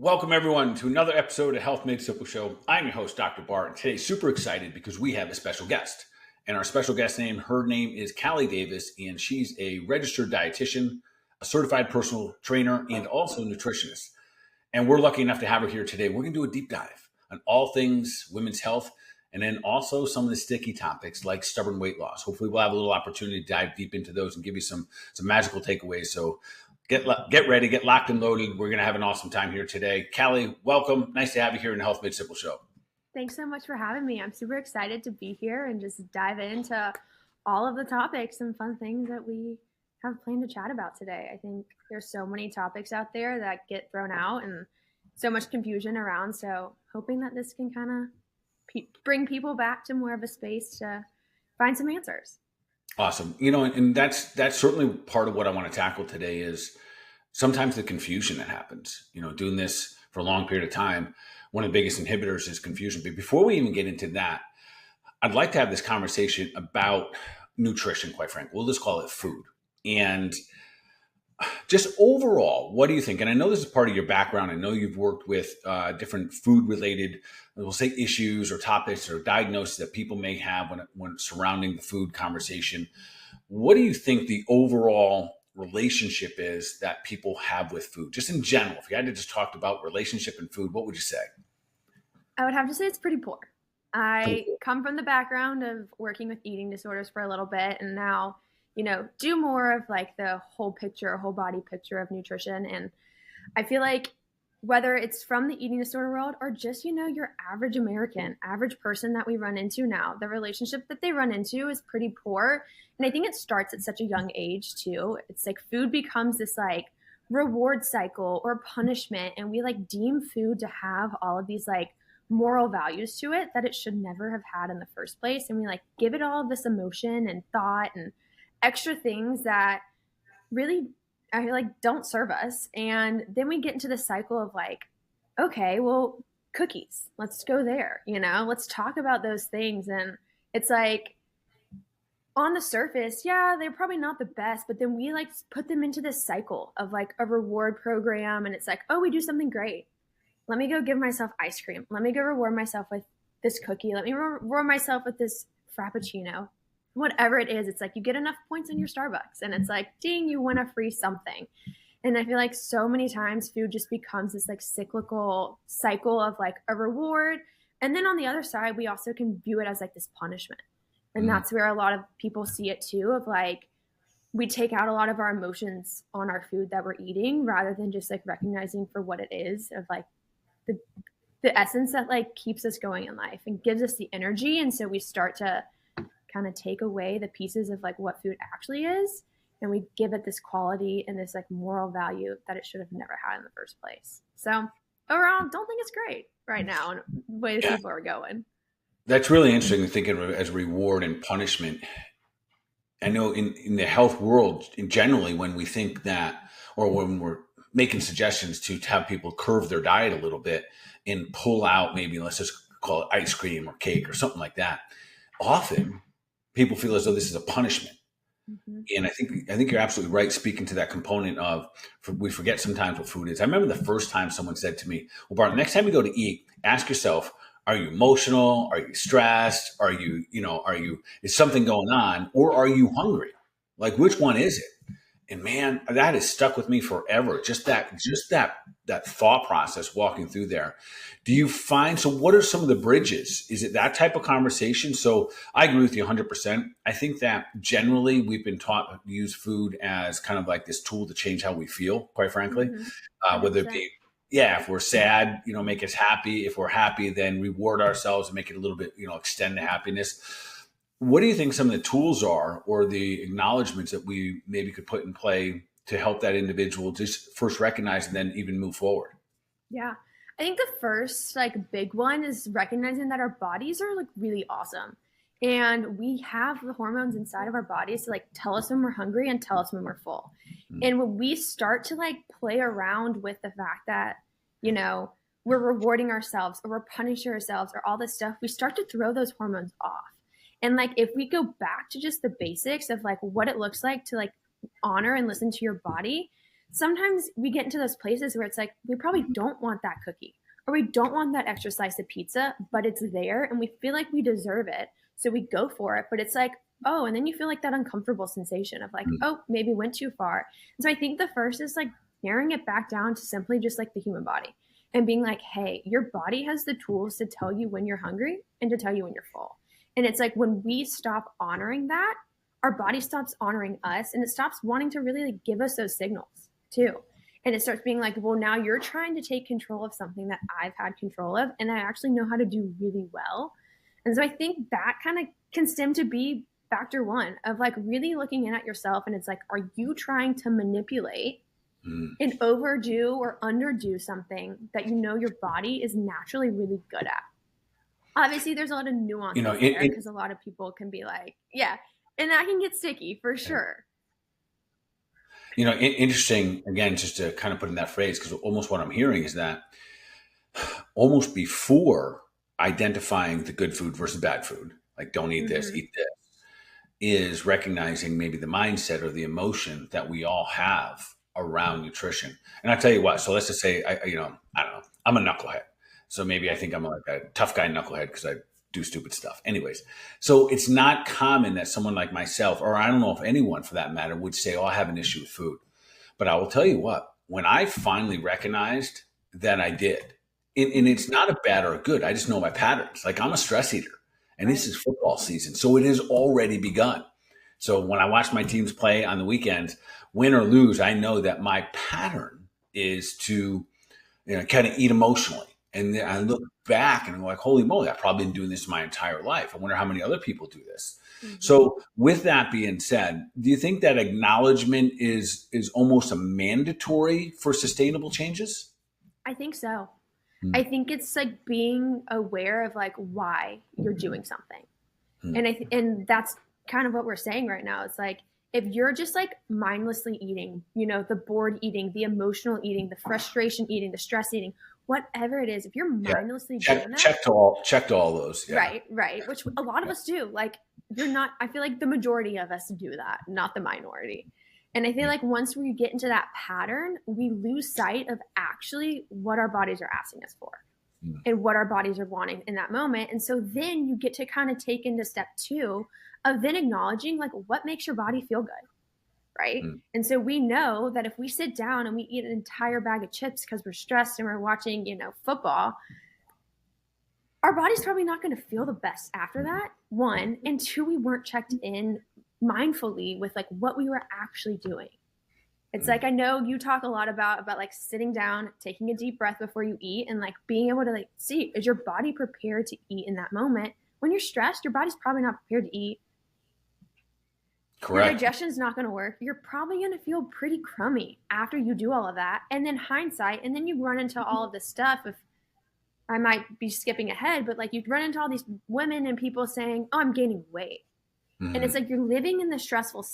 Welcome, everyone, to another episode of Health Made Simple Show. I'm your host, Dr. Bart, and today super excited because we have a special guest. And our special guest her name is Callie Davis, and she's a registered dietitian, a certified personal trainer, and also a nutritionist. And we're lucky enough to have her here today. We're going to do a deep dive on all things women's health, and then also some of the sticky topics like stubborn weight loss. Hopefully we'll have a little opportunity to dive deep into those and give you some magical takeaways. So get ready, get locked and loaded. We're going to have an awesome time here today. Callie, welcome. Nice to have you here in the Health Made Simple Show. Thanks so much for having me. I'm super excited to be here and just dive into all of the topics and fun things that we have planned to chat about today. I think there's so many topics out there that get thrown out and so much confusion around. So hoping that this can kind of bring people back to more of a space to find some answers. Awesome. And that's certainly part of what I want to tackle today is sometimes the confusion that happens, doing this for a long period of time. One of the biggest inhibitors is confusion. But before we even get into that, I'd like to have this conversation about nutrition, quite frankly. We'll just call it food. And just overall, what do you think? And I know this is part of your background. I know you've worked with different food-related, we'll say, issues or topics or diagnoses that people may have when surrounding the food conversation. What do you think the overall relationship is that people have with food? Just in general, if you had to just talk about relationship and food, what would you say? I would have to say it's pretty poor. I come from the background of working with eating disorders for a little bit, and now do more of like the whole picture, whole body picture of nutrition. And I feel like whether it's from the eating disorder world or just, your average American, average person that we run into now, the relationship that they run into is pretty poor. And I think it starts at such a young age too. It's like food becomes this like reward cycle or punishment. And we like deem food to have all of these like moral values to it that it should never have had in the first place. And we like give it all this emotion and thought and extra things that really, I feel like, don't serve us. And then we get into the cycle of like, okay, well, cookies, let's go there, let's talk about those things. And it's like on the surface, yeah, they're probably not the best, but then we like put them into this cycle of like a reward program. And it's like, oh, we do something great. Let me go give myself ice cream. Let me go reward myself with this cookie. Let me reward myself with this Frappuccino. Whatever it is, it's like you get enough points in your Starbucks and it's like, ding, you win a free something. And I feel like so many times food just becomes this like cyclical cycle of like a reward. And then on the other side, we also can view it as like this punishment. And that's where a lot of people see it too, of like, we take out a lot of our emotions on our food that we're eating rather than just like recognizing for what it is of like the essence that like keeps us going in life and gives us the energy. And so we start to kind of take away the pieces of like what food actually is, and we give it this quality and this like moral value that it should have never had in the first place. So overall, don't think it's great right now and the way that people are going. That's really interesting to think of it as reward and punishment. I know in the health world, generally, when we think that, or when we're making suggestions to have people curve their diet a little bit and pull out maybe, let's just call it ice cream or cake or something like that, often people feel as though this is a punishment. Mm-hmm. And I think you're absolutely right, speaking to that component of, we forget sometimes what food is. I remember the first time someone said to me, well, Bart, next time you go to eat, ask yourself, are you emotional? Are you stressed? Is something going on? Or are you hungry? Like, which one is it? And man, that has stuck with me forever. Just that thought process walking through there. Do you find, so what are some of the bridges? Is it that type of conversation? So I agree with you 100%. I think that generally we've been taught to use food as kind of like this tool to change how we feel, quite frankly. Mm-hmm. Whether it be, if we're sad, make us happy. If we're happy, then reward ourselves and make it a little bit, extend the happiness. What do you think some of the tools are, or the acknowledgments that we maybe could put in play to help that individual just first recognize and then even move forward? Yeah. I think the first like big one is recognizing that our bodies are like really awesome. And we have the hormones inside of our bodies to like tell us when we're hungry and tell us when we're full. Mm-hmm. And when we start to like play around with the fact that, we're rewarding ourselves or we're punishing ourselves or all this stuff, we start to throw those hormones off. And like, if we go back to just the basics of like what it looks like to like honor and listen to your body, sometimes we get into those places where it's like, we probably don't want that cookie or we don't want that extra slice of pizza, but it's there and we feel like we deserve it. So we go for it. But it's like, oh, and then you feel like that uncomfortable sensation of like, oh, maybe went too far. And so I think the first is like narrowing it back down to simply just like the human body and being like, hey, your body has the tools to tell you when you're hungry and to tell you when you're full. And it's like when we stop honoring that, our body stops honoring us and it stops wanting to really like give us those signals too. And it starts being like, well, now you're trying to take control of something that I've had control of and I actually know how to do really well. And so I think that kind of can stem to be factor one of like really looking in at yourself. And it's like, are you trying to manipulate and overdo or underdo something that you know your body is naturally really good at? Obviously, there's a lot of nuance there because a lot of people can be like, yeah, and that can get sticky for sure. Interesting, again, just to kind of put in that phrase, because almost what I'm hearing is that almost before identifying the good food versus bad food, like don't eat this, eat this, is recognizing maybe the mindset or the emotion that we all have around nutrition. And I tell you what, so let's just say, I don't know, I'm a knucklehead. So maybe I think I'm like a tough guy knucklehead because I do stupid stuff. Anyways, so it's not common that someone like myself, or I don't know if anyone for that matter, would say, oh, I have an issue with food. But I will tell you what, when I finally recognized that I did, and it's not a bad or a good, I just know my patterns. Like I'm a stress eater and this is football season. So it has already begun. So when I watch my teams play on the weekends, win or lose, I know that my pattern is to kind of eat emotionally. And then I look back and I'm like, holy moly, I've probably been doing this my entire life. I wonder how many other people do this. So with that being said, do you think that acknowledgement is almost a mandatory for sustainable changes? I think so. I think it's like being aware of like why you're doing something. And that's kind of what we're saying right now. It's like if you're just like mindlessly eating, the bored eating, the emotional eating, the frustration eating, the stress eating, whatever it is, if you're mindlessly doing that, checked all those. Yeah. Right. Which a lot of us do. Like I feel like the majority of us do that, not the minority. And I feel like once we get into that pattern, we lose sight of actually what our bodies are asking us for and what our bodies are wanting in that moment. And so then you get to kind of take into step two of then acknowledging like what makes your body feel good. Right. And so we know that if we sit down and we eat an entire bag of chips because we're stressed and we're watching, football, our body's probably not going to feel the best after that. One, and two, we weren't checked in mindfully with like what we were actually doing. It's like, I know you talk a lot about like sitting down, taking a deep breath before you eat and like being able to like see, is your body prepared to eat in that moment? When you're stressed, your body's probably not prepared to eat. Correct. Your digestion's not going to work. You're probably going to feel pretty crummy after you do all of that. And then hindsight, and then you run into all of this stuff of, I might be skipping ahead, but like you run into all these women and people saying, oh, I'm gaining weight. And it's like you're living in the stressful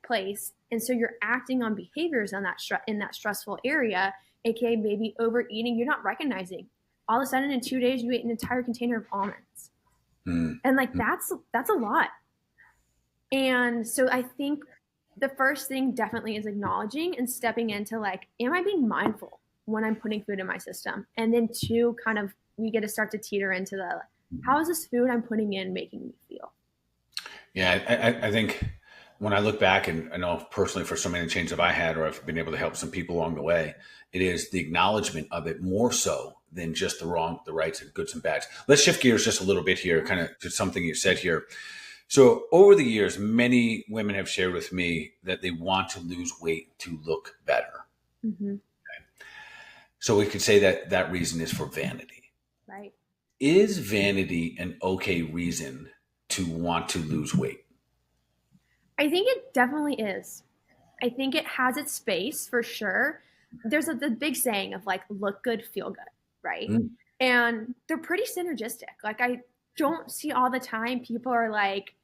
place. And so you're acting on behaviors on that in that stressful area, aka maybe overeating. You're not recognizing. All of a sudden in 2 days, you ate an entire container of almonds. And like that's a lot. And so I think the first thing definitely is acknowledging and stepping into like, am I being mindful when I'm putting food in my system? And then two, kind of, we get to start to teeter into the, how is this food I'm putting in making me feel? Yeah, I think when I look back, and I know personally for so many changes that I had, or I've been able to help some people along the way, it is the acknowledgement of it more so than just the rights and goods and bads. Let's shift gears just a little bit here, kind of to something you said here. So over the years, many women have shared with me that they want to lose weight to look better. Okay. So we could say that reason is for vanity. Right. Is vanity an okay reason to want to lose weight? I think it definitely is. I think it has its space for sure. There's the big saying of like, look good, feel good, right? And they're pretty synergistic. Like I don't see all the time people are like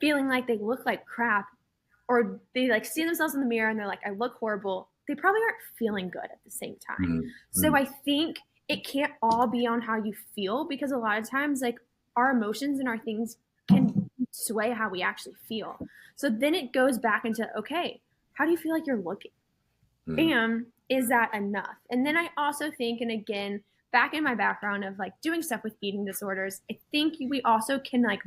feeling like they look like crap or they like see themselves in the mirror and they're like, I look horrible. They probably aren't feeling good at the same time. So I think it can't all be on how you feel because a lot of times like our emotions and our things can sway how we actually feel. So then it goes back into, okay, how do you feel like you're looking? And is that enough? And then I also think, and again, back in my background of like doing stuff with eating disorders, I think we also can like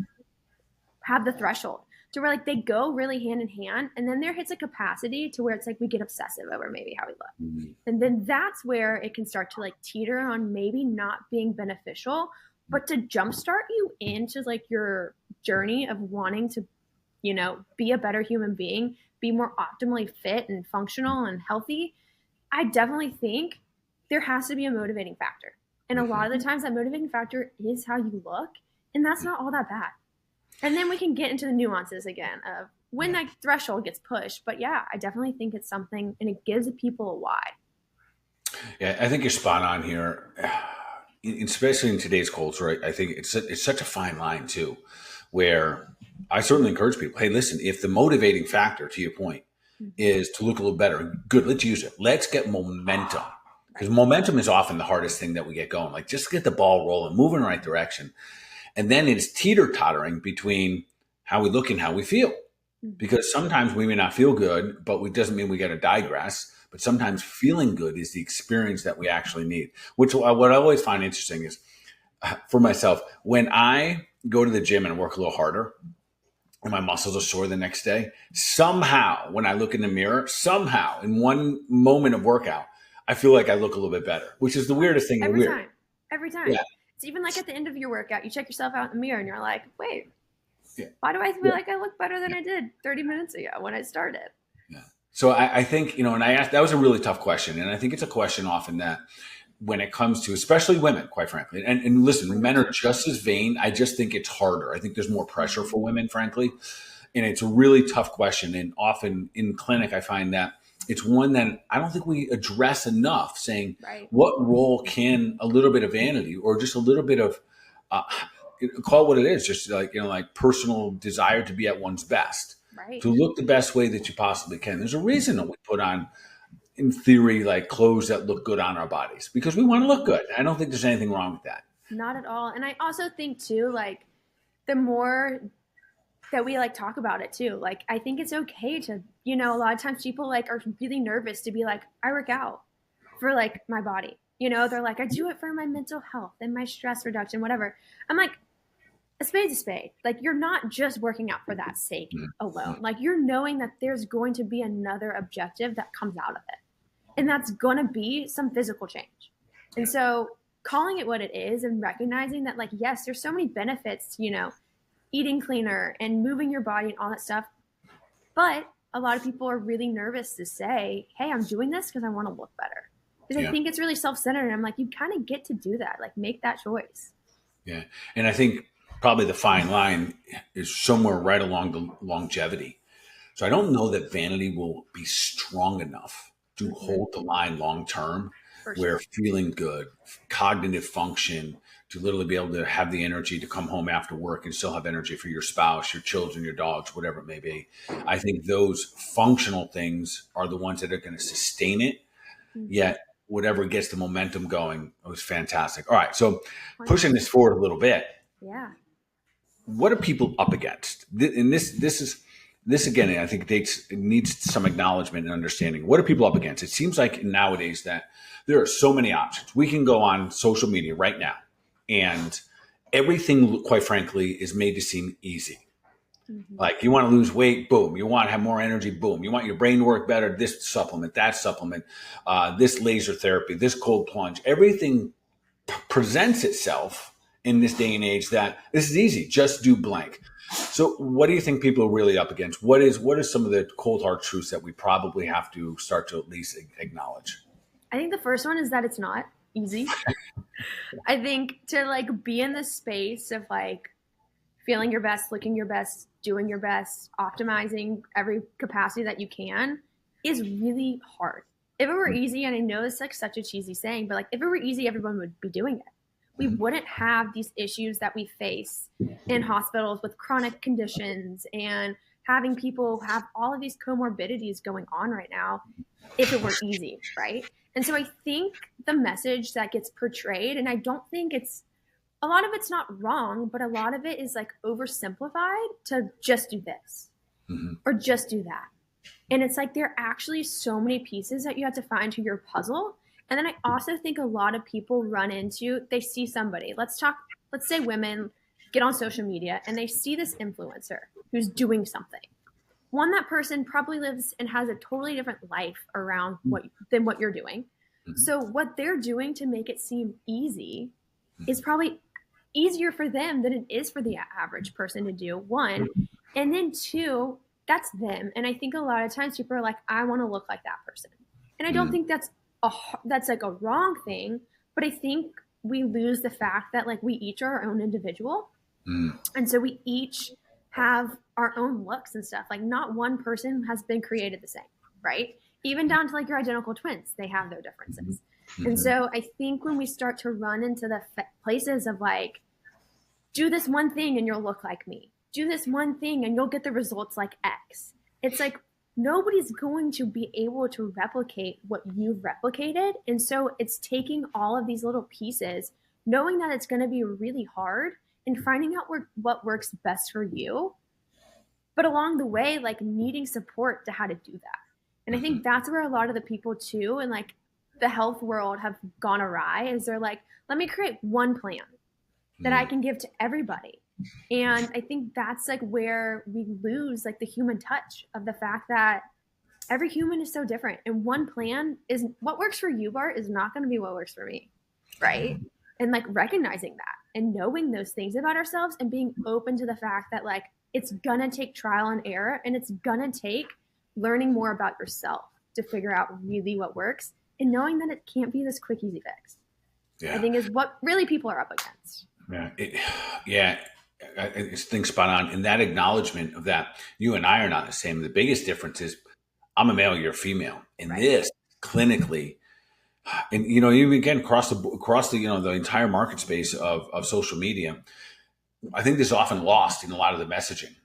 have the threshold to where like they go really hand in hand, and then there hits a capacity to where it's like we get obsessive over maybe how we look. And then that's where it can start to like teeter on maybe not being beneficial, but to jumpstart you into like your journey of wanting to, be a better human being, be more optimally fit and functional and healthy. I definitely think there has to be a motivating factor. And a lot of the times that motivating factor is how you look, and that's not all that bad. And then we can get into the nuances again of when that threshold gets pushed. But yeah, I definitely think it's something, and it gives people a why. Yeah, I think you're spot on here, especially in today's culture. I think it's such a fine line too, where I certainly encourage people. Hey, listen, if the motivating factor, to your point, is to look a little better, good. Let's use it. Let's get momentum, because momentum is often the hardest thing that we get going. Like just get the ball rolling, move in the right direction. And then it's teeter-tottering between how we look and how we feel. Because sometimes we may not feel good, but it doesn't mean we got to digress. But sometimes feeling good is the experience that we actually need. Which what I always find interesting is, for myself, when I go to the gym and work a little harder, and my muscles are sore the next day, somehow when I look in the mirror, somehow in one moment of workout, I feel like I look a little bit better, which is the weirdest thing. Every time. Yeah. It's even like at the end of your workout, you check yourself out in the mirror and you're like, wait, why do I feel like I look better than I did 30 minutes ago when I started? Yeah. So I think, and I asked, that was a really tough question. And I think it's a question often that when it comes to, especially women, quite frankly, and listen, men are just as vain. I just think it's harder. I think there's more pressure for women, frankly. And it's a really tough question. And often in clinic, I find that it's one that I don't think we address enough, saying what role can a little bit of vanity or just a little bit of, call it what it is, just like personal desire to be at one's best, to look the best way that you possibly can. There's a reason that we put on, in theory, like clothes that look good on our bodies, because we want to look good. I don't think there's anything wrong with that. Not at all. And I also think too, like the more that we like talk about it too, like I think it's okay to, a lot of times people like are really nervous to be like, I work out for like my body. They're like, I do it for my mental health and my stress reduction, whatever. I'm like, a spade's a spade. Like you're not just working out for that sake alone. Like you're knowing that there's going to be another objective that comes out of it. And that's going to be some physical change. And so calling it what it is and recognizing that, like, yes, there's so many benefits, eating cleaner and moving your body and all that stuff. But a lot of people are really nervous to say, hey, I'm doing this because I want to look better. Because I think it's really self-centered. And I'm like, you kind of get to do that. Like make that choice. Yeah. And I think probably the fine line is somewhere right along the longevity. So I don't know that vanity will be strong enough to hold the line long term, where feeling good, cognitive function, to literally be able to have the energy to come home after work and still have energy for your spouse, your children, your dogs, whatever it may be. I think those functional things are the ones that are going to sustain it. Yet whatever gets the momentum going, it was fantastic. All right. So pushing this forward a little bit. Yeah. What are people up against? And this again, I think it needs some acknowledgement and understanding. What are people up against? It seems like nowadays that there are so many options. We can go on social media right now, and everything, quite frankly, is made to seem easy. Like you want to lose weight, boom. You want to have more energy, boom. You want your brain to work better, this supplement, that supplement, this laser therapy, this cold plunge. Everything presents itself in this day and age that this is easy, just do blank. So what do you think people are really up against? What are some of the cold hard truths that we probably have to start to at least acknowledge? I think the first one is that it's not easy. I think to like be in the space of like feeling your best, looking your best, doing your best, optimizing every capacity that you can is really hard. If it were easy, and I know it's like such a cheesy saying, but like if it were easy, everyone would be doing it. We wouldn't have these issues that we face in hospitals with chronic conditions and having people have all of these comorbidities going on right now if it were easy, right? And so I think the message that gets portrayed, and I don't think a lot of it's not wrong, but a lot of it is like oversimplified to just do this or just do that. And it's like there are actually so many pieces that you have to find to your puzzle. And then I also think a lot of people run into, they see somebody, let's say women get on social media and they see this influencer who's doing something. One, that person probably lives and has a totally different life around than what you're doing. So what they're doing to make it seem easy is probably easier for them than it is for the average person to do. One, and then two, that's them. And I think a lot of times people are like, I want to look like that person. And I don't think that's like a wrong thing, but I think we lose the fact that like we each are our own individual. And so we each have our own looks and stuff. Like not one person has been created the same, right? Even down to like your identical twins, they have their differences. And so I think when we start to run into the places of like, do this one thing and you'll look like me, do this one thing and you'll get the results like X. It's like nobody's going to be able to replicate what you've replicated. And so it's taking all of these little pieces, knowing that it's going to be really hard and finding out what works best for you. But along the way, like needing support to how to do that. And I think that's where a lot of the people too, and like the health world have gone awry is they're like, let me create one plan that I can give to everybody. And I think that's like where we lose like the human touch of the fact that every human is so different. And one plan is what works for you, Bart, is not going to be what works for me. Right. And like recognizing that and knowing those things about ourselves and being open to the fact that like it's going to take trial and error and it's going to take learning more about yourself to figure out really what works and knowing that it can't be this quick, easy fix. I think is what really people are up against. I think spot on. And that acknowledgement of that, you and I are not the same. The biggest difference is I'm a male, you're a female. And this clinically, and you again across the the entire market space of social media, I think this is often lost in a lot of the messaging.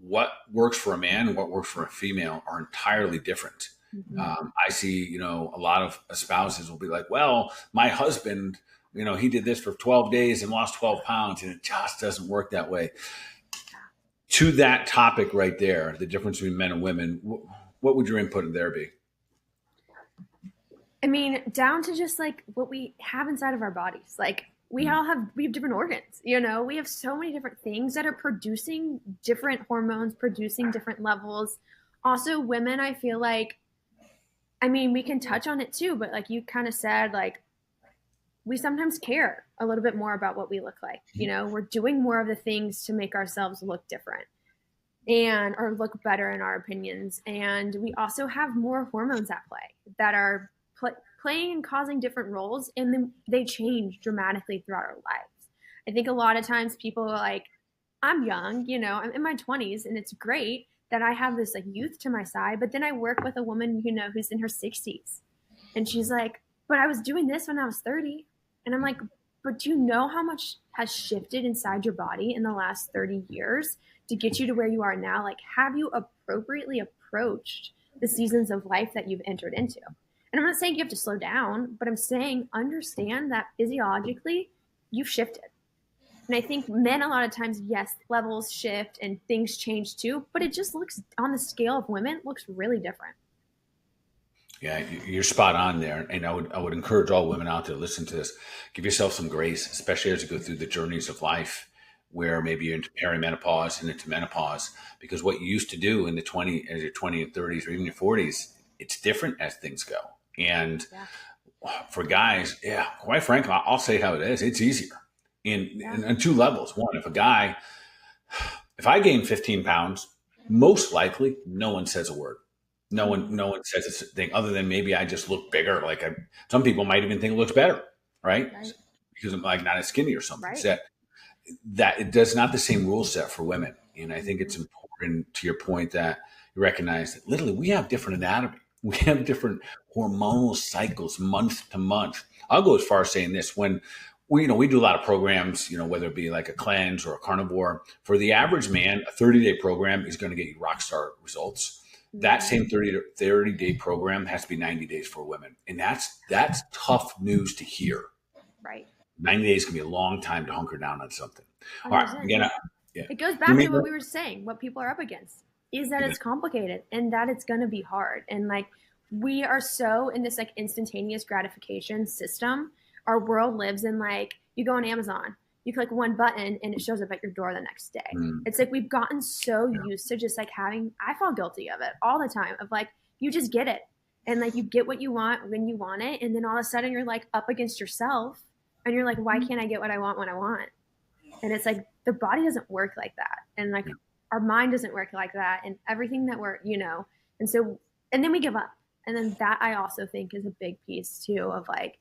What works for a man and what works for a female are entirely different. I see, a lot of spouses will be like, well, my husband, he did this for 12 days and lost 12 pounds, and it just doesn't work that way. To that topic right there, the difference between men and women, what would your input there be? I mean, down to just like what we have inside of our bodies. Like we have different organs, we have so many different things that are producing different hormones, producing different levels. Also, women, I feel like, I mean, we can touch on it too, but like you kind of said, like we sometimes care a little bit more about what we look like. We're doing more of the things to make ourselves look different or look better in our opinions. And we also have more hormones at play that are playing and causing different roles, and then they change dramatically throughout our lives. I think a lot of times people are like, I'm young, I'm in my 20s, and it's great that I have this like youth to my side, but then I work with a woman, who's in her 60s, and she's like, but I was doing this when I was 30. And I'm like, but do you know how much has shifted inside your body in the last 30 years to get you to where you are now? Like, have you appropriately approached the seasons of life that you've entered into? And I'm not saying you have to slow down, but I'm saying understand that physiologically you've shifted. And I think men, a lot of times, yes, levels shift and things change too, but it just looks on the scale of women looks really different. Yeah, you're spot on there. And I would encourage all women out there to listen to this. Give yourself some grace, especially as you go through the journeys of life where maybe you're into perimenopause and into menopause, because what you used to do in as your 20 and 30s or even your 40s, it's different as things go. And for guys, quite frankly, I'll say how it is. It's easier in two levels. One, if I gain 15 pounds, most likely no one says a word. No one says a thing other than maybe I just look bigger. Like some people might even think it looks better, right? Because I'm like not as skinny or something. Right. That it does not the same rule set for women. And I think it's important to your point that you recognize that literally we have different anatomy. We have different hormonal cycles month to month. I'll go as far as saying this: when we do a lot of programs, whether it be like a cleanse or a carnivore, for the average man, a 30-day program is going to get you rock star results. That same 30-day program has to be 90 days for women. And that's tough news to hear. Right. 90 days can be a long time to hunker down on something. 100%. All right. Again, it goes back to what we were saying, what people are up against. is that it's complicated and that it's going to be hard. And like, we are so in this like instantaneous gratification system. Our world lives in like, you go on Amazon, you click one button and it shows up at your door the next day. It's like we've gotten so used to just like having, I fall guilty of it all the time, of like, you just get it. And like, you get what you want when you want it. And then all of a sudden you're like up against yourself and you're like, why can't I get what I want when I want? And it's like, the body doesn't work like that. And like, our mind doesn't work like that. And everything that we're, and so, and then we give up. And then that I also think is a big piece too of like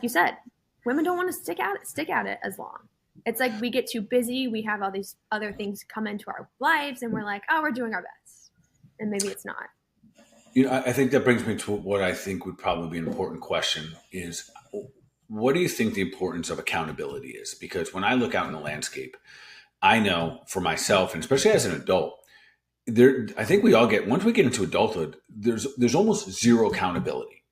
you said, women don't want to stick at it as long. It's like we get too busy. We have all these other things come into our lives and we're like, oh, we're doing our best. And maybe it's not. I think that brings me to what I think would probably be an important question is, what do you think the importance of accountability is? Because when I look out in the landscape, I know for myself, and especially as an adult, I think we all get, once we get into adulthood, there's almost zero accountability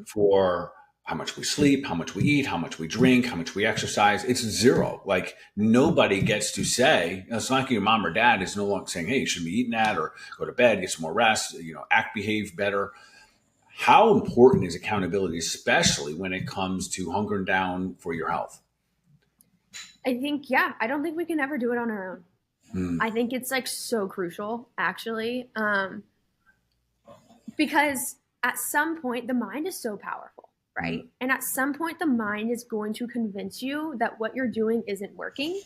for how much we sleep, how much we eat, how much we drink, how much we exercise. It's zero. Like nobody gets to say, it's not like your mom or dad is no longer saying, hey, you should be eating that or go to bed, get some more rest, behave better. How important is accountability, especially when it comes to hunkering down for your health? I think, I don't think we can ever do it on our own. I think it's like so crucial actually. Because at some point the mind is so powerful, right? And at some point the mind is going to convince you that what you're doing isn't working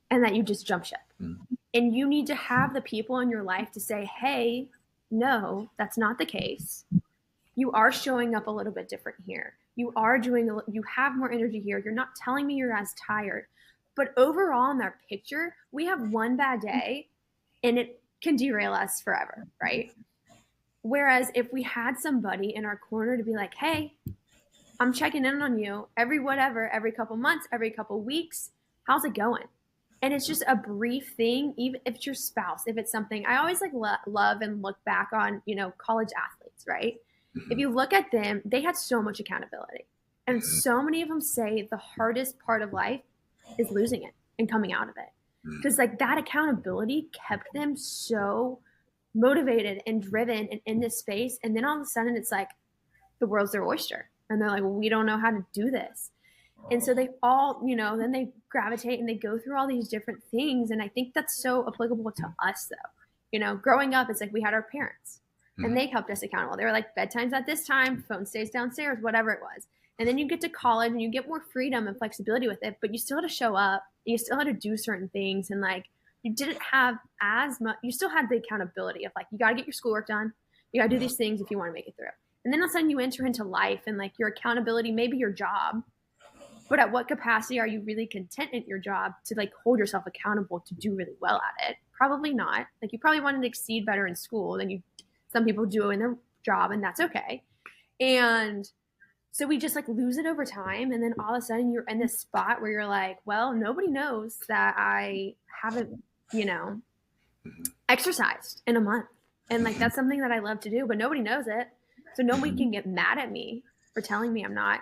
and that you just jump ship. And you need to have the people in your life to say, hey, no, that's not the case. You are showing up a little bit different here. You have more energy here. You're not telling me you're as tired. But overall in that picture, we have one bad day and it can derail us forever, right? Whereas if we had somebody in our corner to be like, hey, I'm checking in on you every couple months, every couple weeks, how's it going? And it's just a brief thing, even if it's your spouse, if it's something. I always like love and look back on, college athletes, right? If you look at them, they had so much accountability. And so many of them say the hardest part of life is losing it and coming out of it. Because like that accountability kept them so motivated and driven and in this space. And then all of a sudden it's like the world's their oyster. And they're like, well, we don't know how to do this. And so they all, then they gravitate and they go through all these different things. And I think that's so applicable to us though. Growing up, it's like we had our parents and they helped us accountable. They were like, bedtime's at this time, phone stays downstairs, whatever it was. And then you get to college and you get more freedom and flexibility with it, but you still had to show up. You still had to do certain things. And like, you didn't have as much, you still had the accountability of like, you got to get your schoolwork done. You got to do these things if you want to make it through. And then all of a sudden you enter into life and like your accountability, maybe your job, but at what capacity are you really content in your job to like hold yourself accountable to do really well at it? Probably not. Like you probably wanted to exceed better in school than some people do in their job, and that's okay. And so we just like lose it over time. And then all of a sudden you're in this spot where you're like, well, nobody knows that I haven't, exercised in a month. And like, that's something that I love to do, but nobody knows it. So nobody can get mad at me for telling me I'm not,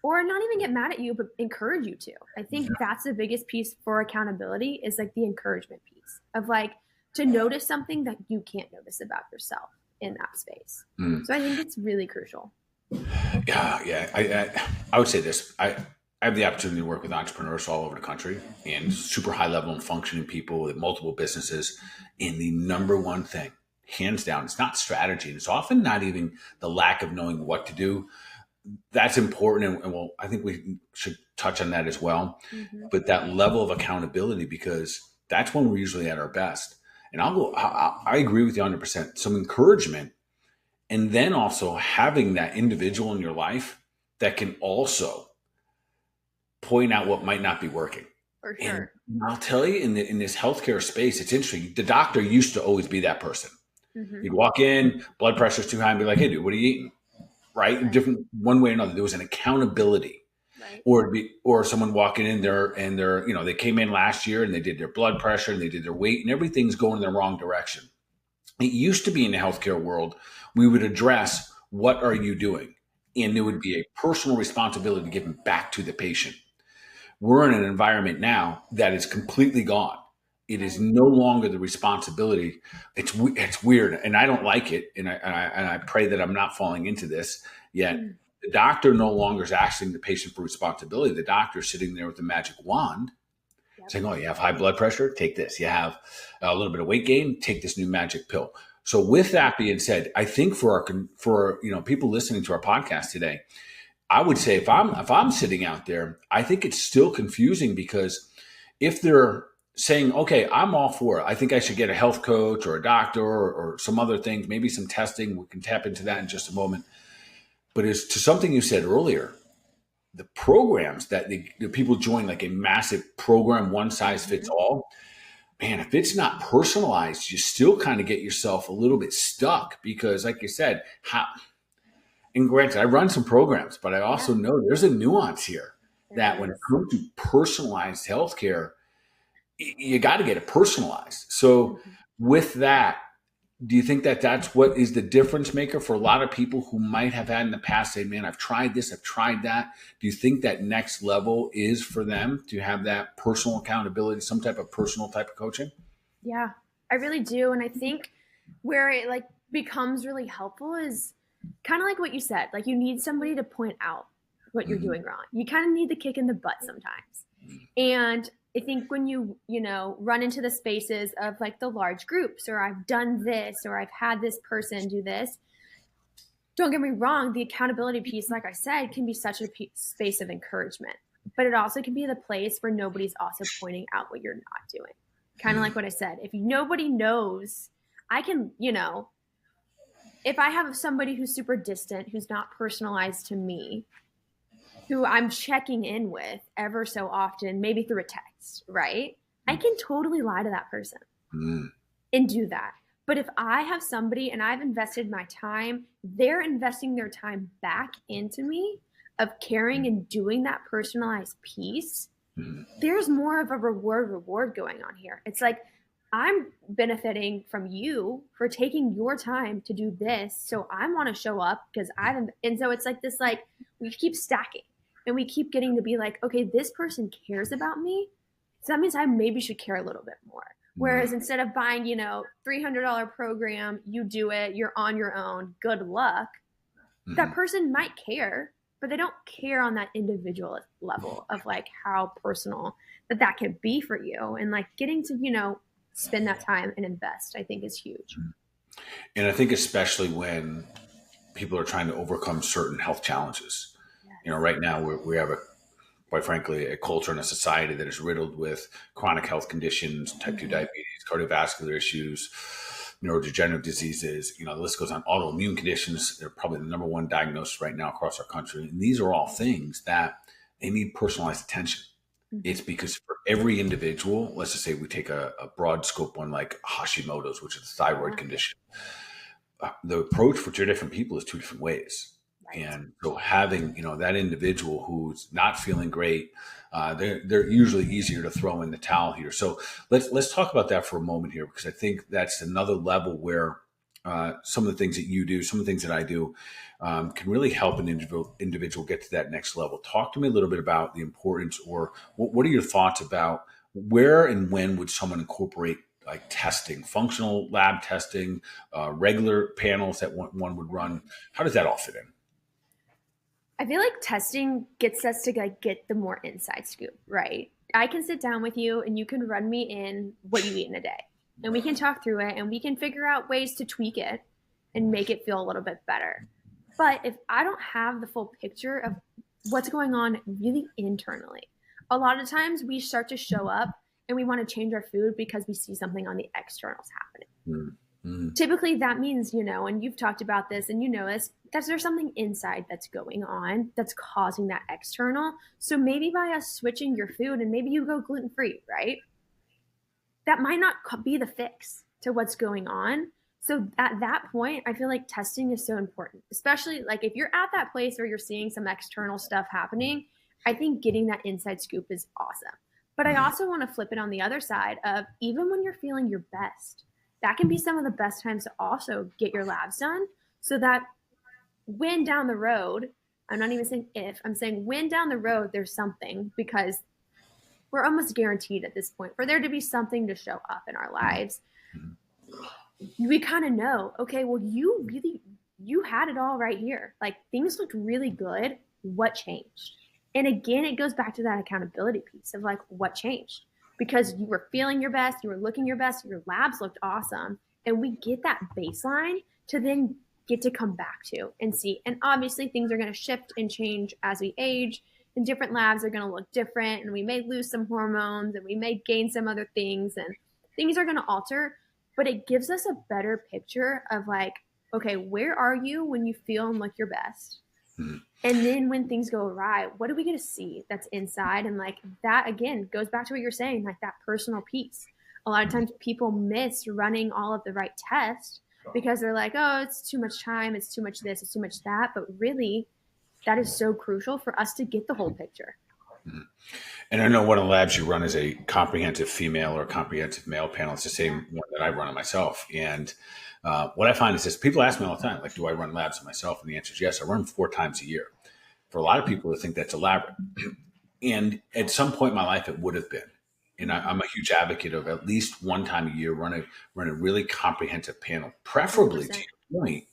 or not even get mad at you, but encourage you to. I think that's the biggest piece for accountability is like the encouragement piece of like to notice something that you can't notice about yourself in that space. So I think it's really crucial. Yeah. I would say this. I have the opportunity to work with entrepreneurs all over the country and super high level and functioning people with multiple businesses. And the number one thing, hands down, it's not strategy. And it's often not even the lack of knowing what to do. That's important. And well, I think we should touch on that as well. But that level of accountability, because that's when we're usually at our best. And I agree with you 100%. Some encouragement. And then also having that individual in your life that can also point out what might not be working. For sure. And I'll tell you, in this healthcare space, it's interesting. The doctor used to always be that person. You'd walk in, blood pressure's too high, and be like, hey, dude, what are you eating? Right? Different, one way or another. There was an accountability. Right. Or someone walking in there and they came in last year and they did their blood pressure and they did their weight and everything's going in the wrong direction. It used to be in the healthcare world, we would address, what are you doing? And there would be a personal responsibility given back to the patient. We're in an environment now that is completely gone. It is Right. no longer the responsibility. It's weird, and I don't like it. And I pray that I'm not falling into this yet. Mm. The doctor no longer is asking the patient for responsibility. The doctor is sitting there with a magic wand Yep. saying, "Oh, you have high blood pressure? Take this. You have a little bit of weight gain? Take this new magic pill." So, with that being said, I think for people listening to our podcast today, I would say if I'm sitting out there, I think it's still confusing because if they're saying, "Okay, I'm all for it. I think I should get a health coach or a doctor or some other things, maybe some testing." We can tap into that in just a moment. But as to something you said earlier, the programs that the people join, like a massive program, one size fits Mhm. all, man, if it's not personalized, you still kind of get yourself a little bit stuck because, like you said, and granted, I run some programs, but I also Yeah, know there's a nuance here there that when it is. comes to personalized healthcare, you got to get it personalized. So, Mhm. with that, do you think that that's what is the difference maker for a lot of people who might have had in the past say, man, I've tried this, I've tried that? Do you think that next level is for them to have that personal accountability, some type of personal type of coaching? Yeah, I really do. And I think where it like becomes really helpful is kind of like what you said. Like you need somebody to point out what you're Mhm. doing wrong. You kind of need the kick in the butt sometimes. And I think when you run into the spaces of like the large groups, or I've done this, or I've had this person do this, don't get me wrong, the accountability piece, like I said, can be such a space of encouragement, but it also can be the place where nobody's also pointing out what you're not doing. Kind of like what I said. If nobody knows, I can, if I have somebody who's super distant, who's not personalized to me, who I'm checking in with ever so often, maybe through a text, right? I can totally lie to that person Mhm. and do that. But if I have somebody and I've invested my time, they're investing their time back into me of caring and doing that personalized piece. Mhm. There's more of a reward going on here. It's like I'm benefiting from you for taking your time to do this. So I want to show up because and so it's like this, like we keep stacking and we keep getting to be like, okay, this person cares about me. So that means I maybe should care a little bit more. Whereas Mhm. instead of buying, $300 program, you do it, you're on your own, good luck. That Mhm. person might care, but they don't care on that individual level of like how personal that can be for you. And like getting to, spend that time and invest, I think is huge. And I think especially when people are trying to overcome certain health challenges. Yes. Right now we have quite frankly, a culture and a society that is riddled with chronic health conditions, type 2 Mm-hmm. diabetes, cardiovascular issues, neurodegenerative diseases. The list goes on. Autoimmune conditions, they're probably the number one diagnosis right now across our country. And these are all things that they need personalized attention. Mm-hmm. It's because for every individual, let's just say we take a broad scope one like Hashimoto's, which is a thyroid Yeah. condition. The approach for two different people is two different ways. Right. And so having, that individual who's not feeling great, they're usually easier to throw in the towel here. So let's talk about that for a moment here, because I think that's another level where some of the things that you do, some of the things that I do, can really help an individual get to that next level. Talk to me a little bit about the importance, or what are your thoughts about where and when would someone incorporate like testing, functional lab testing, regular panels that one would run? How does that all fit in? I feel like testing gets us to like get the more inside scoop, right? I can sit down with you and you can run me in what you eat in a day. And we can talk through it and we can figure out ways to tweak it and make it feel a little bit better. But if I don't have the full picture of what's going on really internally, a lot of times we start to show up and we want to change our food because we see something on the externals happening. Mm, mm, Typically that means, and you've talked about this and you know this, that there's something inside that's going on that's causing that external. So maybe by us switching your food and maybe you go gluten free, right? That might not be the fix to what's going on. So at that point, I feel like testing is so important, especially like if you're at that place where you're seeing some external stuff happening. I think getting that inside scoop is awesome. But I mm, also want to flip it on the other side of even when you're feeling your best, that can be some of the best times to also get your labs done so that when down the road, I'm not even saying if, I'm saying when down the road there's something, because we're almost guaranteed at this point for there to be something to show up in our lives. We kind of know, okay, well, you had it all right here. Like things looked really good. What changed? And again, it goes back to that accountability piece of like what changed, because you were feeling your best, you were looking your best, your labs looked awesome. And we get that baseline to then get to come back to and see. And obviously things are going to shift and change as we age, and different labs are going to look different, and we may lose some hormones and we may gain some other things, and things are going to alter, but it gives us a better picture of like, okay, where are you when you feel and look your best? Mhm. And then when things go awry, what are we going to see that's inside? And like that, again, goes back to what you're saying, like that personal piece. A lot of times people miss running all of the right tests because they're like, oh, it's too much time, it's too much this, it's too much that. But really, that is so crucial for us to get the whole picture. And I know one of the labs you run is a comprehensive female or comprehensive male panel. It's the same one that I run on myself. And what I find is this: people ask me all the time, like, do I run labs on myself? And the answer is yes. I run them 4 times a year. For a lot of people, they think that's elaborate. And at some point in my life, it would have been. And I'm a huge advocate of at least one time a year run a really comprehensive panel, preferably 100%. to your point,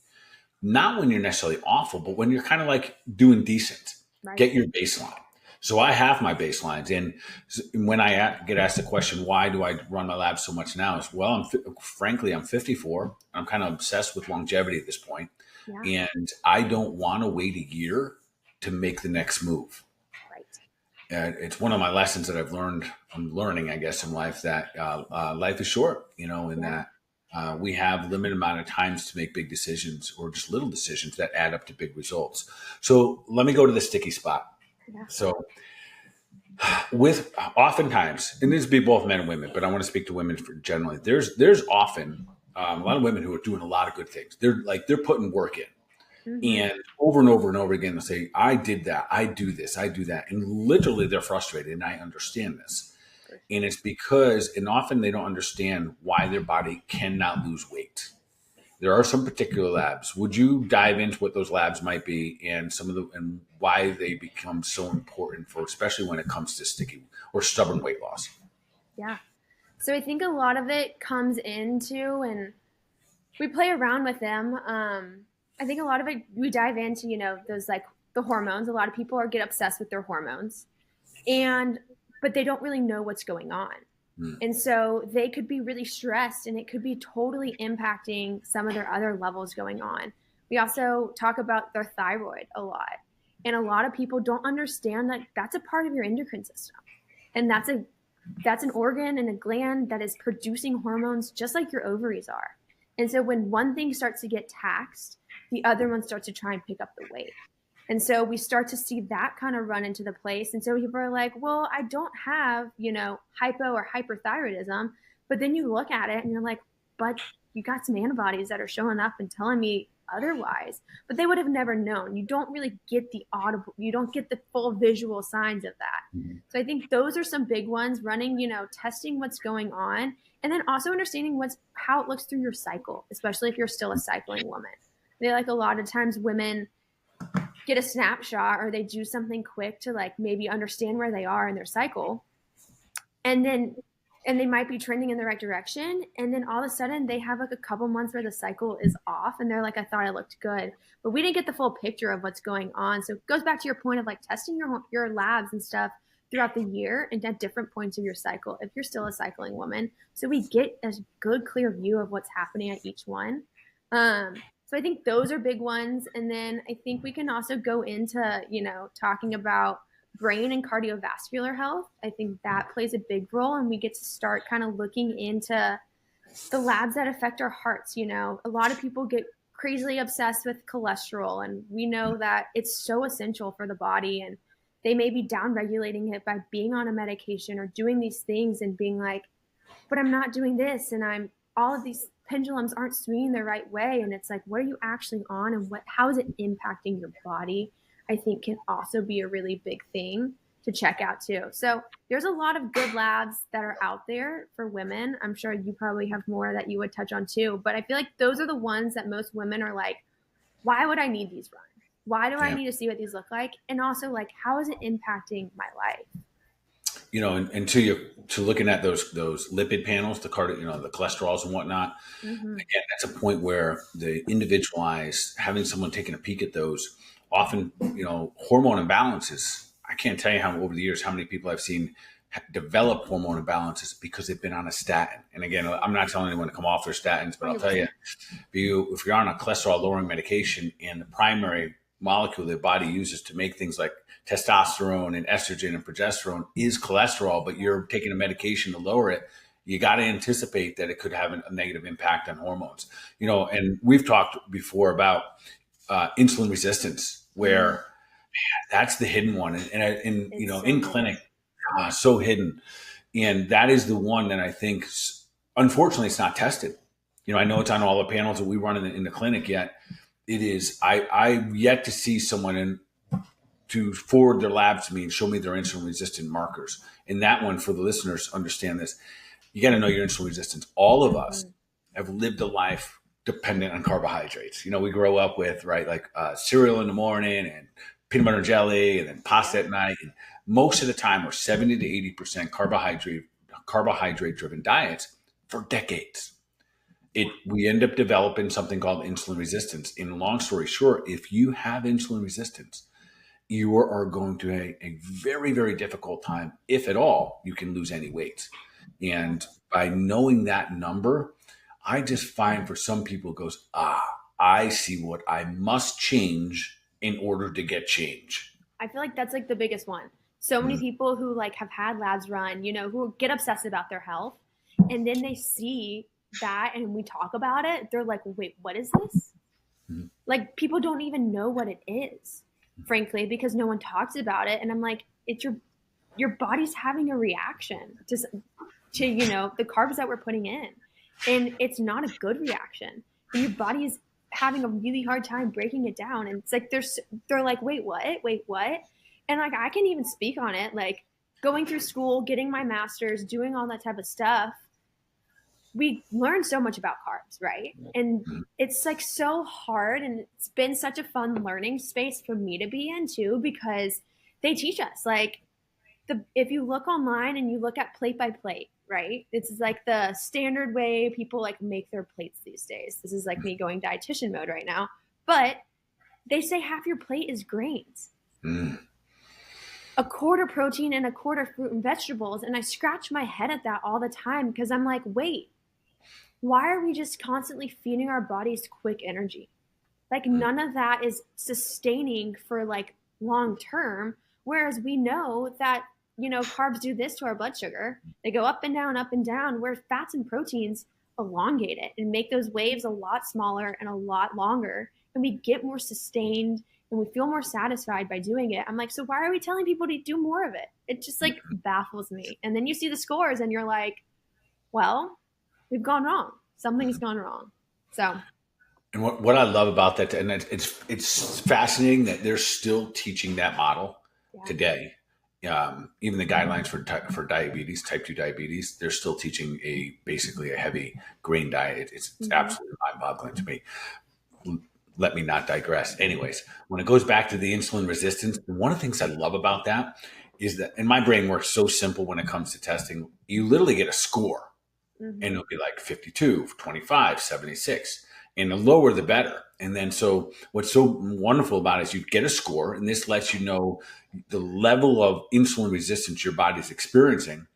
not when you're necessarily awful, but when you're kind of like doing decent. Right. Get your baseline. So I have my baselines, and when I get asked the question, why do I run my lab so much now? Is well, frankly, I'm 54. I'm kind of obsessed with longevity at this point, Yeah. and I don't want to wait a year to make the next move. Right. It's one of my lessons that I've learned. I'm learning, I guess, in life that life is short, and Yeah. that we have limited amount of times to make big decisions or just little decisions that add up to big results. So let me go to the sticky spot. Yeah. So with oftentimes, and this would be both men and women, but I want to speak to women for generally. There's often a lot of women who are doing a lot of good things. They're putting work in, Mm-hmm. and and over again, they'll say, "I did that. I do this. I do that," and literally they're frustrated. And I understand this, For and it's because, and often they don't understand why their body cannot lose weight. There are some particular labs. Would you dive into what those labs might be and and why they become so important for, especially when it comes to sticky or stubborn weight loss? Yeah. So I think a lot of it comes into, and we play around with them. I think a lot of it we dive into, those like the hormones. A lot of people get obsessed with their hormones, and but they don't really know what's going on. Mm. And so they could be really stressed, and it could be totally impacting some of their other levels going on. We also talk about their thyroid a lot. And a lot of people don't understand that that's a part of your endocrine system. And that's an organ and a gland that is producing hormones just like your ovaries are. And so when one thing starts to get taxed, the other one starts to try and pick up the weight. And so we start to see that kind of run into the place. And so people are like, well, I don't have, hypo or hyperthyroidism. But then you look at it and you're like, but you got some antibodies that are showing up and telling me otherwise. But they would have never known. You don't really get the audible, you don't get the full visual signs of that. Mm-hmm. So I think those are some big ones: running, testing what's going on, and then also understanding how it looks through your cycle, especially if you're still a cycling woman. Like a lot of times women get a snapshot or they do something quick to like maybe understand where they are in their cycle, and they might be trending in the right direction, and then all of a sudden they have like a couple months where the cycle is off and they're like, I thought I looked good, but we didn't get the full picture of what's going on. So it goes back to your point of like testing your labs and stuff throughout the year and at different points of your cycle if you're still a cycling woman, so we get a good clear view of what's happening at each one. So I think those are big ones. And then I think we can also go into, talking about brain and cardiovascular health. I think that plays a big role, and we get to start kind of looking into the labs that affect our hearts. A lot of people get crazily obsessed with cholesterol, and we know that it's so essential for the body, and they may be down regulating it by being on a medication or doing these things and being like, but I'm not doing this, and I'm all of these pendulums aren't swinging the right way. And it's like, what are you actually on, and how is it impacting your body? I think can also be a really big thing to check out too. So there's a lot of good labs that are out there for women. I'm sure you probably have more that you would touch on too, but I feel like those are the ones that most women are like, why would I need these runs? Why do I Yeah. need to see what these look like? And also like, how is it impacting my life? and to looking at those lipid panels, the the cholesterols and whatnot. Mm-hmm. Again, that's a point where the individualized, having someone taking a peek at those, often, hormone imbalances. I can't tell you how over the years how many people I've seen develop hormone imbalances because they've been on a statin. And again, I'm not telling anyone to come off their statins, but I'll tell you, if you're on a cholesterol lowering medication and the primary molecule the body uses to make things like testosterone and estrogen and progesterone is cholesterol, but you're taking a medication to lower it, you got to anticipate that it could have a negative impact on hormones. And we've talked before about insulin resistance, where that's the hidden one, and in clinic, so hidden, and that is the one that I think, unfortunately, it's not tested. I know it's on all the panels that we run in the clinic. Yet it is. I yet to see someone to forward their labs to me and show me their insulin resistant markers. And that one, for the listeners, understand this. You got to know your insulin resistance. All of us have lived a life dependent on carbohydrates. We grow up with, right, like cereal in the morning and peanut butter and jelly and then pasta at night. And most of the time, we're 70 to 80% carbohydrate driven diets for decades. We end up developing something called insulin resistance. In long story short, if you have insulin resistance, you are going to have a very, very difficult time, if at all, you can lose any weight. And by knowing that number, I just find for some people it goes, I see what I must change in order to get change. I feel like that's like the biggest one. So many people who like have had labs run, who get obsessed about their health, and then they see that and we talk about it, they're like, wait, what is this? Mm-hmm. Like, people don't even know what it is, frankly, because no one talks about it. And I'm like, it's your body's having a reaction to the carbs that we're putting in, and it's not a good reaction, and your body is having a really hard time breaking it down. And it's like they're like, wait, what? And like, I can even speak on it, like going through school, getting my master's, doing all that type of stuff. We learn so much about carbs, right? And it's like so hard, and it's been such a fun learning space for me to be in too, because they teach us, like, if you look online and you look at plate by plate, right? It's like the standard way people like make their plates these days. This is like me going dietitian mode right now, but they say half your plate is grains. A quarter protein and a quarter fruit and vegetables. And I scratch my head at that all the time, because I'm like, wait, why are we just constantly feeding our bodies quick energy? Like, none of that is sustaining for like long term. Whereas we know that, carbs do this to our blood sugar. They go up and down, where fats and proteins elongate it and make those waves a lot smaller and a lot longer. And we get more sustained and we feel more satisfied by doing it. I'm like, so why are we telling people to do more of it? It just like baffles me. And then you see the scores and you're like, well, we've gone wrong. Something's gone wrong. So. And what I love about that, and it's fascinating that they're still teaching that model today. Even the guidelines for diabetes, type 2 diabetes, they're still teaching basically a heavy grain diet. It's absolutely mind-boggling to me. Let me not digress. Anyways, when it goes back to the insulin resistance, one of the things I love about that is that, and my brain works so simple when it comes to testing, you literally get a score, and it'll be like 52, 25, 76. And the lower, the better. And then, so what's so wonderful about it is you get a score, and this lets you know the level of insulin resistance your body's experiencing.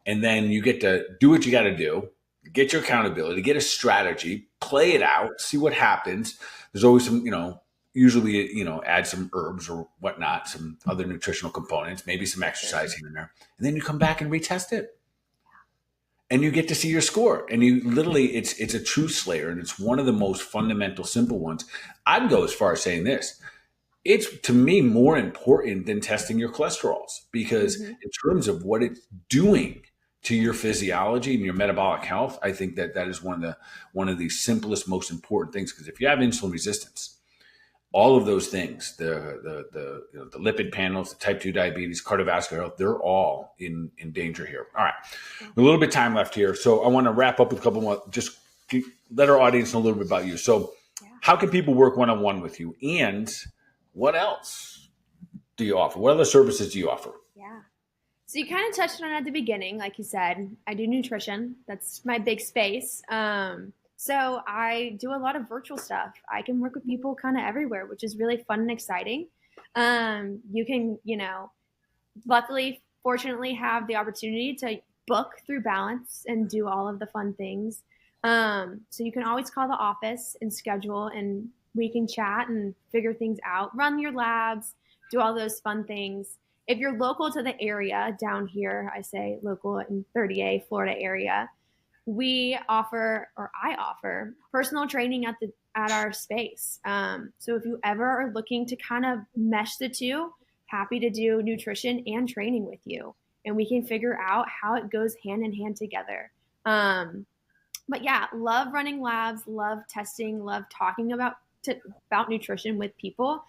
And then you get to do what you got to do, get your accountability, get a strategy, play it out, see what happens. There's always some, usually, add some herbs or whatnot, some other nutritional components, maybe some exercising in there. And then you come back and retest it. And you get to see your score, and you literally, it's a truth slayer, and it's one of the most fundamental, simple ones. I'd go as far as saying this: it's, to me, more important than testing your cholesterols, because in terms of what it's doing to your physiology and your metabolic health, I think that is one of the simplest, most important things. Because if you have insulin resistance, all of those things, the lipid panels, the type 2 diabetes, cardiovascular health, they're all in danger here. All right. A little bit of time left here. So I want to wrap up with a couple more, just let our audience know a little bit about you. So how can people work one-on-one with you? And what else do you offer? What other services do you offer? Yeah. So you kind of touched on it at the beginning, like you said, I do nutrition. That's my big space. So I do a lot of virtual stuff. I can work with people kind of everywhere, which is really fun and exciting. You can, luckily, fortunately, have the opportunity to book through Balance and do all of the fun things. So you can always call the office and schedule, and we can chat and figure things out, run your labs, do all those fun things. If you're local to the area down here, I say local in 30A, Florida area, we offer, or I offer, personal training at our space. So if you ever are looking to kind of mesh the two, happy to do nutrition and training with you, and we can figure out how it goes hand in hand together. But yeah, love running labs, love testing, love talking about nutrition with people.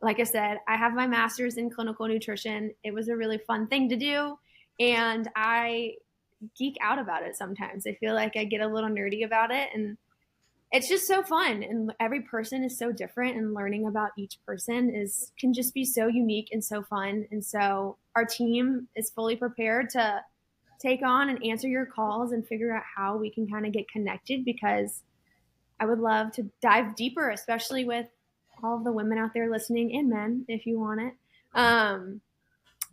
Like I said, I have my master's in clinical nutrition. It was a really fun thing to do, and I geek out about it sometimes. I feel like I get a little nerdy about it, and it's just so fun. And every person is so different, and learning about each person can just be so unique and so fun. And so our team is fully prepared to take on and answer your calls and figure out how we can kind of get connected, because I would love to dive deeper, especially with all of the women out there listening, and men if you want it.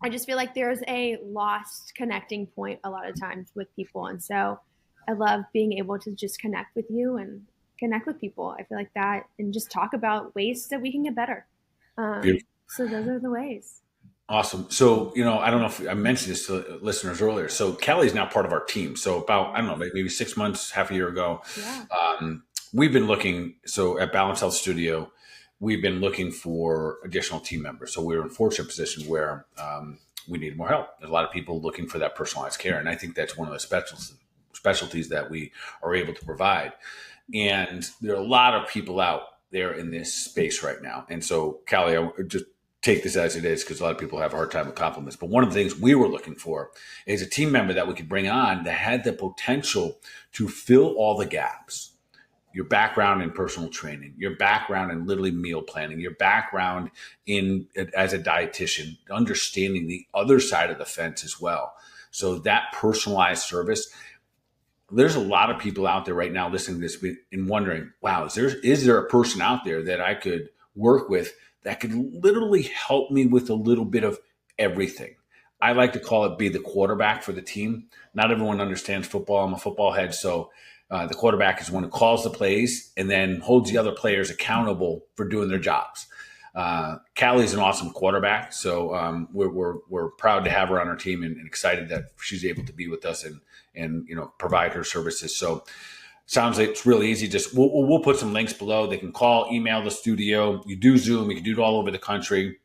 I just feel like there's a lost connecting point a lot of times with people. And so I love being able to just connect with you and connect with people. I feel like that, and just talk about ways that we can get better. So those are the ways. Awesome. So, I don't know if I mentioned this to listeners earlier. So Callie's now part of our team. So about, I don't know, maybe 6 months, half a year ago, Yeah. we've been looking. So at Balance Health Studio, we've been looking for additional team members. So we're in a fortunate position where we need more help. There's a lot of people looking for that personalized care. And I think that's one of the specialties that we are able to provide. And there are a lot of people out there in this space right now. And so, Callie, I just take this as it is, because a lot of people have a hard time with compliments. But one of the things we were looking for is a team member that we could bring on that had the potential to fill all the gaps. Your background in personal training, your background in literally meal planning, your background in as a dietitian, understanding the other side of the fence as well. So that personalized service. There's a lot of people out there right now listening to this and wondering, wow, is there a person out there that I could work with that could literally help me with a little bit of everything? I like to call it be the quarterback for the team. Not everyone understands football. I'm a football head. So the quarterback is one who calls the plays and then holds the other players accountable for doing their jobs. Callie's an awesome quarterback. So we're proud to have her on our team, and excited that she's able to be with us and provide her services. So sounds like it's really easy. Just we'll put some links below. They can call, email the studio. You do Zoom. You can do it all over the country.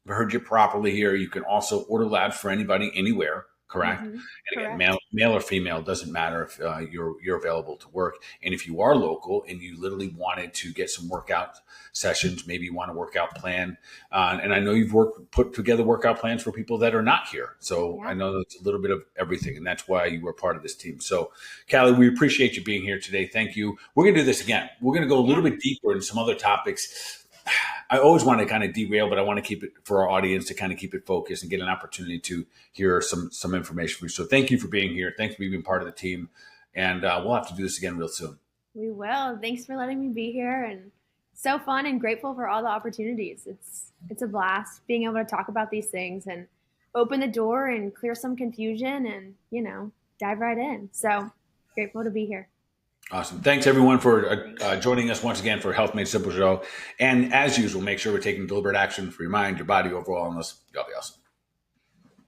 If I heard you properly here, you can also order labs for anybody, anywhere. Correct. Mm-hmm. And again, Correct. male or female, doesn't matter if you're available to work. And if you are local and you literally wanted to get some workout sessions, maybe you want a workout plan. And I know you've put together workout plans for people that are not here. So Yeah. I know it's a little bit of everything, and that's why you were part of this team. So Callie, we appreciate you being here today. Thank you. We're going to do this again. We're going to go a little bit deeper in some other topics. I always want to kind of derail, but I want to keep it for our audience to kind of keep it focused and get an opportunity to hear some information from you. So thank you for being here. Thanks for being part of the team. And we'll have to do this again real soon. We will. Thanks for letting me be here, and so fun and grateful for all the opportunities. It's a blast being able to talk about these things and open the door and clear some confusion and, dive right in. So grateful to be here. Awesome. Thanks, everyone, for joining us once again for Health Made Simple Show. And as usual, make sure we're taking deliberate action for your mind, your body, overall wellness. Y'all be awesome.